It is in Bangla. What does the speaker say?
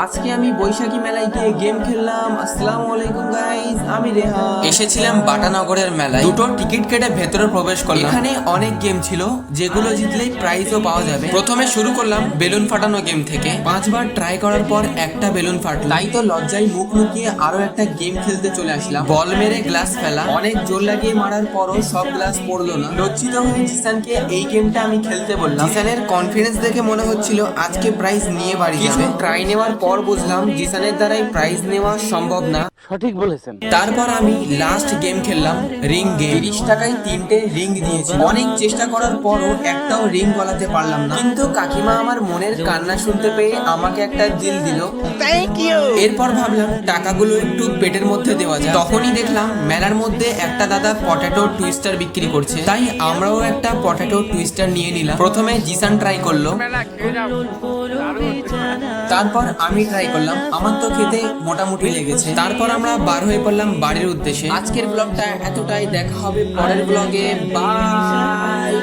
আজকে আমি বৈশাখী মেলায় গিয়ে গেম খেললাম। আসসালামু আলাইকুম গাইস, আমি রেহান। এসেছিলাম বাটানগরের মেলায়। দুটো টিকিট কেটে ভেতরে প্রবেশ করলাম। এখানে অনেক গেম ছিল যেগুলো জিতলেই প্রাইজও পাওয়া যাবে। প্রথমে শুরু করলাম বেলুন ফাটানো গেম থেকে। 5বার ট্রাই করার পর একটা বেলুন ফাটলো, তাই তো লজ্জায় মুখ লুকিয়ে আরো একটা গেম খেলতে চলে আসলাম। বল মেরে গ্লাস ফেলা, অনেক জোর লাগিয়ে মারার পরও সব গ্লাস পড়লো না। লজ্জিত হয়ে জিসানকে এই গেমটা আমি খেলতে বললাম। জিসানের কনফিডেন্স দেখে মনে হচ্ছিল আজকে প্রাইজ নিয়ে বাড়ি যাবে। ট্রাই নেওয়ার পর বুঝলাম জিসানের দ্বারাই প্রাইজ নেওয়া সম্ভব না। সঠিক বলেছেন। তারপর আমি লাস্ট গেম খেললাম রিং গেম। 30 টাকায় 3টে রিং দিয়েছে। অনেক চেষ্টা করার পরও একটাও রিং গলাতে পারলাম না, কিন্তু কাকিমা আমার মনের কান্না শুনতে পেয়ে আমাকে একটা দিল দিল। Thank you. এরপর ভাবলাম টাকাগুলো একটু পেটের মধ্যে দেওয়া যায়। তখনই দেখলাম মেলার মধ্যে একটা দাদা পটেটো টুইস্টার বিক্রি করছে, তাই আমরাও একটা পটেটো টুইস্টার নিয়ে নিলাম। প্রথমে জিসান ট্রাই করলো, তারপর আমি ট্রাই করলাম। আমার তো খেতে মোটামুটি লেগেছে। তারপর আমরা বার হয়ে পড়লাম বাড়ির উদ্দেশ্যে। আজকের ব্লগটা এতটাই, দেখা হবে পরের ব্লগে। বাই।